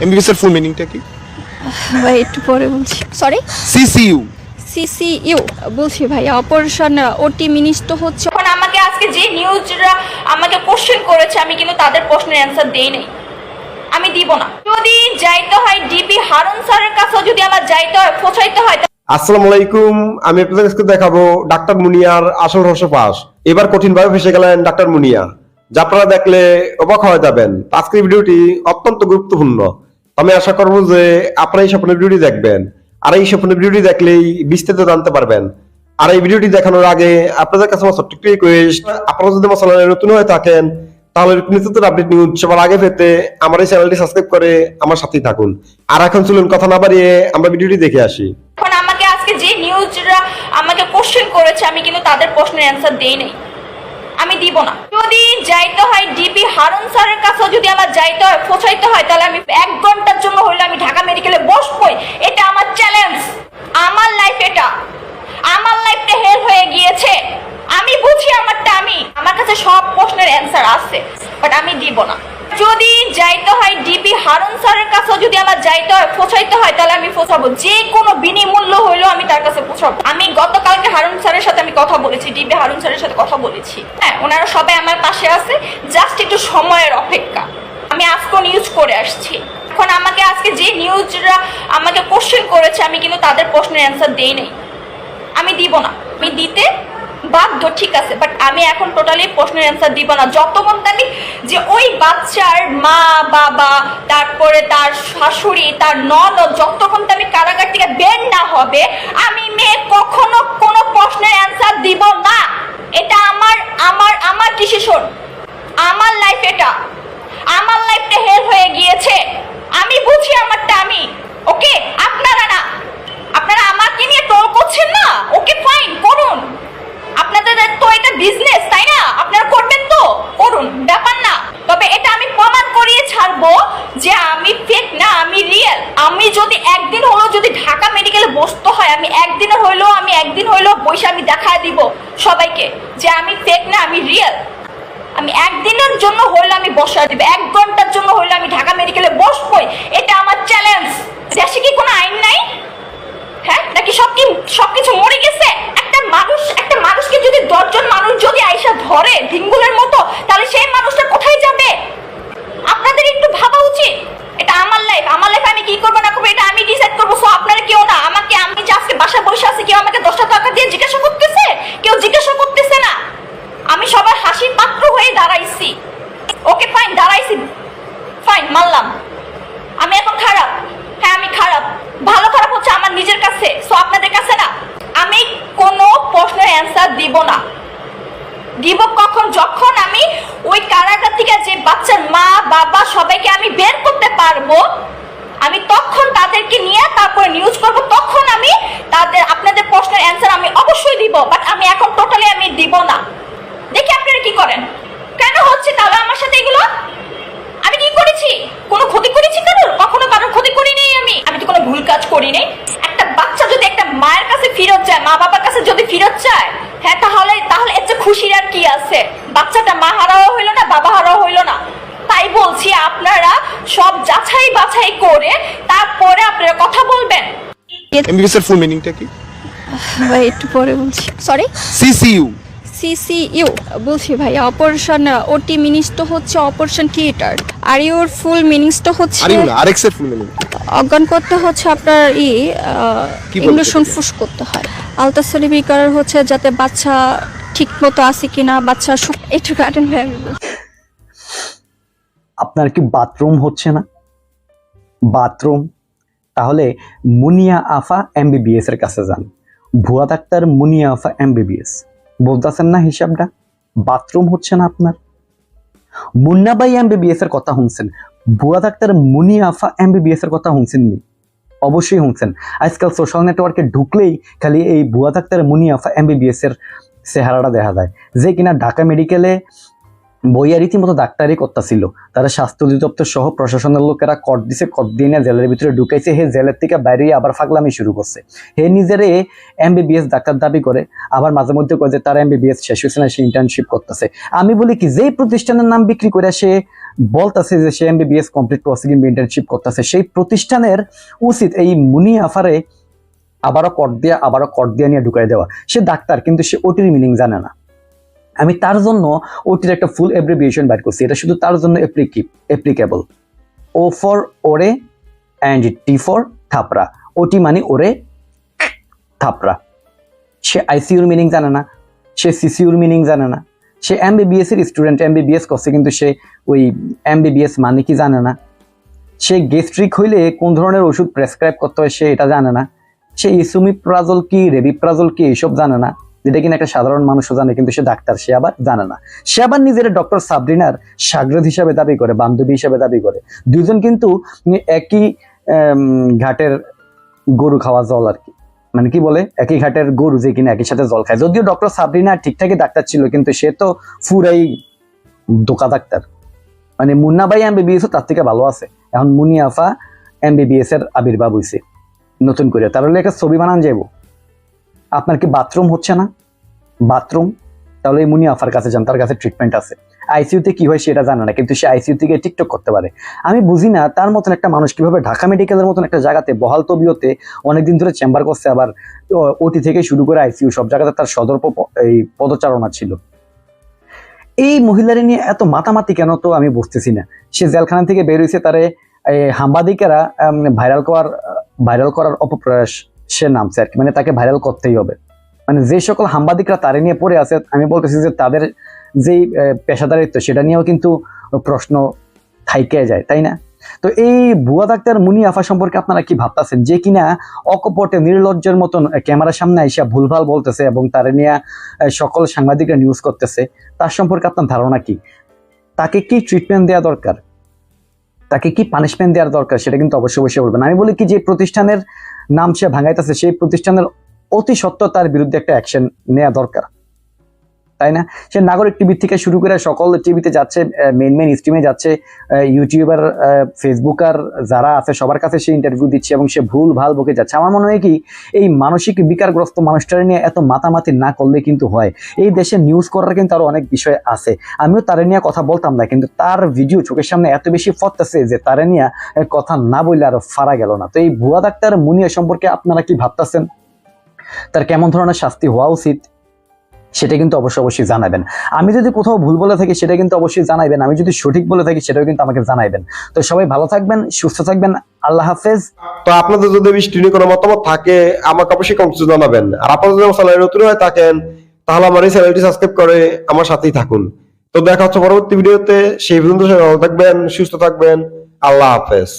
MBBS এর ফুল মিনিংটা কি? ভাই একটু পরে বলছি। Sorry, CCU. সিসিইউ বলছি ভাই। অপারেশন ওটি মিনিংস তো হচ্ছে। এখন আমাকে আজকে যে নিউজরা আমাকে কোশ্চেন করেছে, আমি কিন্তু তাদের প্রশ্নের অ্যান্সার দেই নাই, আমি দিব না। যদি যাইতে হয় ডিবি হারুন স্যারের কাছে, যদি আমার যাইতে হয় পৌঁছাইতে হয়। আসসালামু আলাইকুম, আমি আপনাদের কাছে দেখাবো ডাক্তার মুনিয়ার আসল রহস্য ফাঁস। এবার কঠিন ভাবে ফেসে গেলেন ডাক্তার মুনিয়া, যা আপনারা দেখলে অবাক হয়ে যাবেন। আজকের ভিডিওটি অত্যন্ত গুরুত্বপূর্ণ। আমি আশা করবো যে আপনারা এই স্বপ্নের ভিডিওটি দেখবেন, আর এই স্বপ্নের ভিডিওটি দেখলেই বিস্তারিত জানতে পারবেন। আর এই ভিডিওটি দেখানোর আগে আপনাদের কাছে আমার ছোট্ট রিকোয়েস্ট, আপনারা যদি আমার চ্যানেলে নতুন হয়ে থাকেন তাহলে নতুন আপডেট নিউজ সবার আগে পেতে আমার এই চ্যানেলটি সাবস্ক্রাইব করে আমার সাথেই থাকুন। আর এখন চলুন কথা না বাড়িয়ে আমরা ভিডিওটি দেখে আসি। এখন আমাকে আজকে যে নিউজরা আমাকে কোশ্চেন করেছে, আমি কিন্তু তাদের প্রশ্নের অ্যান্সার দেই নাই, আমি দিব না। যদি যাইতে হয় ডিবি হারুন স্যারের কাছে, যদি আমার যাইতে হয় পৌঁছাইতে হয়, তাহলে আমি 1 ঘন্টার জন্য হইলে আমি ঢাকা মেডিকেলে বসবই। এটা আমার চ্যালেঞ্জ, আমার লাইফ, এটা আমার লাইফটা হেল হয়ে গিয়েছে। আমি বুঝি আমারটা, আমার কাছে সব প্রশ্নের অ্যান্সার আছে, বাট আমি দিব না। যদি যাইতে হয় ডিবি হারুন স্যারের কাছে, যদি আমার যাইতে হয় পৌঁছাইতে হয়, তাহলে আমি পৌঁছাবো। যে কোনো বিনিমূল্য হইলেও আমি তার কাছে পৌঁছাবো। আমি গতকালকে হারুন স্যারের সাথে আমি কথা বলেছি, ডিবি হারুন স্যারের সাথে কথা বলেছি। হ্যাঁ, ওনারা সবাই আমার পাশে আছে, জাস্ট একটু সময়ের অপেক্ষা। আমি আজকেও নিউজ করে আসছি। এখন আমাকে আজকে যে নিউজরা আমাকে কোশ্চেন করেছে, আমি কিন্তু তাদের প্রশ্নের অ্যান্সার দেই নাই, আমি দিব না। আমি দিতে বাধ্য, ঠিক আছে, বাট আমি এখন টোটালি প্রশ্নের অ্যান্সার দিব না যতক্ষণ আমি যে ওই বাচ্চার মা বাবা, তারপরে তার শাশুড়ি, তার ননদ, যতক্ষণ আমি কারাগার থেকে বের না হবে, আমি মেয়ে কখনো কোনো প্রশ্নের অ্যান্সার দিব না। এটা আমার আমার আমার ডিসিশন, আমার লাইফ, এটা আমার লাইফটা হেল হয়ে গিয়েছে। আমি বুঝি আমারটা, ওকে, আপনারা না, আপনারা আমাকে নিয়ে ট্রোল করছেন না, ওকে ফাইন, করুন। আপনাদের তো এটা বিজনেস, তাই না? আপনারা করবেন তো করুন, ব্যাপার না। তবে এটা আমি প্রমাণ করিয়ে ছাড়বো যে আমি ফেক না, আমি রিয়েল। আমি যদি একদিন হলো যদি ঢাকা মেডিকেলে বসতে হয়, আমি একদিন হইলো বসে আমি দেখায় দিব সবাইকে যে আমি ফেক না, আমি রিয়েল। আমি একদিনের জন্য হইলে আমি বসা দিব, 1 ঘন্টার জন্য হইলে আমি ঢাকা মেডিকেলে বসবই। এটা আমার চ্যালেঞ্জ। দেশে কি কোনো আইন নাই? হ্যাঁ, নাকি সবকিছু মরে গেছে? একটা মানুষকে যদি 10 জন মানুষ যদি আইসা ধরে ভিঙ্গুলের মতো, তাহলে সেই মানুষটা কোথায় যাবে? আপনাদের একটু ভাবা উচিত। এটা আমার লাইফ, আমি কি করবো না করবো এটা আমি ডিসাইড করবো। সো আপনারা কেউ না আমাকে, আমি যে আজকে বাসায় বসে আছি, কেউ আমাকে 10টা টাকা দিয়ে জিজ্ঞাসা করতেছে? কেউ জিজ্ঞাসা করতেছে না। আমি সবার হাসির পাত্র হয়ে দাঁড়াইছি। ওকে ফাইন, দাঁড়াইছি, ফাইন, মানলাম। আমি এখন খারাপ, হ্যাঁ আমি খারাপ। ভালো খারাপ হচ্ছে আমার নিজের কাছে, সো আপনাদের কাছে না। আমি কোনো প্রশ্নের অ্যান্সার দিব না। দিব কখন? যখন আমি ওই কারাগার থেকে যে বাচ্চার মা বাবা সবাইকে আমি বের করতে পারবো, আমি তখন তাদেরকে নিয়ে তারপরে নিউজ করব, তখন আমি আপনাদের প্রশ্নের অ্যান্সার আমি অবশ্যই দিব। বাট আমি এখন টোটালি আমি দিব না। দেখি আপনারা কি করেন। কেন হচ্ছে তাহলে আমার সাথে এগুলো? আমি কি করেছি? কোনো ক্ষতি করেছি কারোর? কখনো কারোর ক্ষতি করি নাই। আমি তো কোনো ভুল কাজ করি নাই। একটা বাচ্চা যদি একটা মায়ের কাছে ফিরত যায়, মা বাবার কাছে যদি ফিরত যায়, হ্যাঁ, তাহলে এর চেয়ে খুশির আর কি আছে? বাচ্চাটা মা হারাও হইলো না, বাবা হারাও হইলো না। তাই বলছি, আপনারা সব যাচাই বাছাই করে তারপরে আপনারা কথা বলবেন। এমবিবিএস এর ফুল মিনিংটা কি? ভাই একটু পরে বলছি। Sorry, CCU. সিসিইউ বলছি ভাই। অপারেশন ওটি মিনিংস তো হচ্ছে অপারেশন থিয়েটার। আর ইউর ফুল মিনিংস তো হচ্ছে আরিও না, আরএক্স এর ফুল মিনিং। অজ্ঞান করতে হচ্ছে আপনার কি বলতে ইন্ডুশন চাইছেন? ফুস করতে হয়। আলট্রাসোনিক করার হচ্ছে যাতে বাচ্চা ঠিক মতো আছে কিনা, বাচ্চা একটু গার্ডেন হয়ে গেল। আপনার কি বাথরুম হচ্ছে না? বাথরুম? তাহলে মুনিয়া আফা এমবিবিএস এর কাছে যান। ভুয়া ডাক্তার মুনিয়া আফা এমবিবিএস, বলতেছেন না হিসাবটা? বাথরুম হচ্ছে না আপনার? মুন্না ভাই এমবিবিএস এর কথা শুনছেন, ভুয়া ডাক্তার মুনিয়া আফা এমবিবিএস এর কথা শুনছেন নি? অবশ্যই শুনছেন। আজকাল সোশ্যাল নেটওয়ার্কে ঢুকলেই খালি এই ভুয়া ডাক্তার মুনিয়া আফা এমবিবিএস এর চেহারাটা দেখা যায়, যে কিনা ঢাকা মেডিকেলে বইয়া রীতিমতো ডাক্তারি করতেছিল, তারা স্বাস্থ্য অধিদপ্তর সহ প্রশাসনের লোকেরা কট দিছে, কট দিয়ে নিয়ে জেলের ভিতরে ঢুকাইছে। হে জেলের থেকে বাইরে আবার ফাগলামি শুরু করছে। হে নিজেরে এমবিবিএস ডাক্তার দাবি করে, আবার মাঝে মধ্যে কয়ে যে তার এমবিবিএস শেষ হয়েছে না, সে ইন্টার্নশিপ করতেছে। আমি বলি কি, যেই প্রতিষ্ঠানের নাম বিক্রি করে সে বলতেছে যে সে এমবিবিএস কমপ্লিট করছে কিংবা ইন্টার্নশিপ করতেছে, সেই প্রতিষ্ঠানের উচিত এই মুনিয়া আফারে আবারও কট দিয়ে নিয়ে ঢুকাই দেওয়া। সে ডাক্তার, কিন্তু সে ওটির মিনিং জানে না। আমি তার জন্য ওটির একটা ফুল অ্যাব্রিভিয়েশন বাইর করছি, এটা শুধু তার জন্য অ্যাপ্লিকেবল। ও ফর ওরে অ্যান্ড টি ফর থাপড়া। ওটি মানে ওরে, থাপড়া। সে আইসিইউর মিনিং জানে না, সে সিসিউর মিনিং জানে না। সে এমবিবিএস এর স্টুডেন্ট, এমবিবিএস করছে, কিন্তু সে ওই এমবিবিএস মানে কি জানে না। সে গেস্ট্রিক হইলে কোন ধরনের ওষুধ প্রেসক্রাইব করতে হয় সে এটা জানে না। সে ইসোমিপ্রাজল কি, রেবিপ্রাজল কি এইসব জানে না, যেটা কিনা একটা সাধারণ মানুষও জানে, কিন্তু সে ডাক্তার, সে আবার জানে না। সে আবার নিজের ডক্টর সাবরিনার সাগরদ হিসাবে দাবি করে, বান্ধবী হিসাবে দাবি করে। দুইজন কিন্তু একই ঘাটের গরু খাওয়া জল আর কি, মানে কি বলে, একই ঘাটের গরু যে কিনা একই সাথে জল খায়। যদিও ডক্টর সাবরিনা ঠিকঠাকই ডাক্তার ছিল, কিন্তু সে তো ফুরাই দোকা ডাক্তার। মানে মুন্না ভাই এমবিবিএস তার থেকে ভালো আছে। এখন মুনিয়া আফা এমবিবিএস এর আবির্ভাব হয়েছে নতুন করে, তাহলে একটা ছবি বানান যাবো। আপনার কি বাথরুম হচ্ছে না? বাথরুম, তাহলে এই মুনিয়া আফার কাছে যান, তার কাছে ট্রিটমেন্ট আছে। আইসিইউতে কি হয় সেটা জানে না, কিন্তু সে আইসিইউ থেকে টিকটক করতে পারে। আমি বুঝি না তার মতন একটা মানুষ কিভাবে ঢাকা মেডিকেলের মতন একটা জায়গাতে বহাল তবিয়তে অনেকদিন ধরে চেম্বার করছে, আবার ওটি থেকে শুরু করে আইসিইউ সব জায়গাতে তার সদর এই পদচারণা ছিল। এই মহিলারে নিয়ে এত মাতামাতি কেন, তো আমি বুঝতেছি না। সে জেলখানা থেকে বের হয়েছে, তারে সাংবাদিকেরা ভাইরাল করার অপপ্রয়াস সে নামছে আর কি, মানে তাকে ভাইরাল করতেই হবে। মানে যে সকল সাংবাদিকরা তারে নিয়ে পড়ে আছে, আমি বলতেছি যে তাদের যেই পেশাদারিত্ব সেটা নিয়েও কিন্তু প্রশ্ন থাইকে যায়, তাই না? তো এই ভুয়া ডাক্তার মুনিয়া আফা সম্পর্কে আপনারা কি ভাবতেছেন, যে কিনা অকপটে নির্লজ্জের মতন ক্যামেরার সামনে আইসা ভুলভাল বলতেছে এবং তারে নিয়ে সকল সাংবাদিকরা নিউজ করতেছে? তার সম্পর্কে আপনার ধারণা কি? তাকে কি ট্রিটমেন্ট দেওয়া দরকার, তাকে কি পানিশমেন্ট দেওয়ার দরকার, সেটা কিন্তু অবশ্যই অবশ্যই বলবেন। আমি বলি কি, যে প্রতিষ্ঠানের নাম সে ভাঙাইতেছে, সেই প্রতিষ্ঠানের অতি সত্ত্বর তার বিরুদ্ধে একটা অ্যাকশন নেওয়া দরকার, তাই না? সে নাগরিক টিভি থেকে শুরু করে সকল টিভিতে যাচ্ছে, মেইন স্ট্রিমে যাচ্ছে, ইউটিউবার, ফেসবুকার যারা আছে সবার কাছে সে ইন্টারভিউ দিচ্ছে এবং সে ভুল ভাল বকে যাচ্ছে। আমার মনে হয় কি, এই মানসিক বিকারগ্রস্ত মানুষটার নিয়ে এত মাতামাতি না করলে কিন্তু হয়। এই দেশে নিউজ করার কিন্তু আরো অনেক বিষয় আছে, আমিও তারে নিয়ে কথা বলতাম না, কিন্তু তার ভিডিও চোখের সামনে এত বেশি ফটতেছে যে তারে নিয়ে কথা না বললে আরো ফারা গেল না। তো এই ভুয়া ডাক্তার মুনিয়া সম্পর্কে আপনারা কি ভাবতেছেন? তার কেমন ধরনের শাস্তি হওয়া উচিত সেটা কিন্তু অবশ্যই অবশ্যই জানাবেন। আমি যদি কোথাও ভুল বলে থাকি সেটা কিন্তু অবশ্যই জানাইবেন, আমি যদি সঠিক বলে থাকি সেটাও কিন্তু আমাকে জানাইবেন। তো সবাই ভালো থাকবেন, সুস্থ থাকবেন, আল্লাহ হাফেজ। তো আপনাদের যদি বৃষ্টি নিয়ে কোনো মতামত থাকে আমাকে অবশ্যই কমেন্টে জানাবেন। আর আপনারা যদি আমার চ্যানেলে নতুন হয়ে থাকেন তাহলে আমার এই চ্যানেলটি সাবস্ক্রাইব করে আমার সাথেই থাকুন। তো দেখা হচ্ছে পরবর্তী ভিডিওতে, সেই পর্যন্ত সবাই ভালো থাকবেন, সুস্থ থাকবেন, আল্লাহ হাফেজ।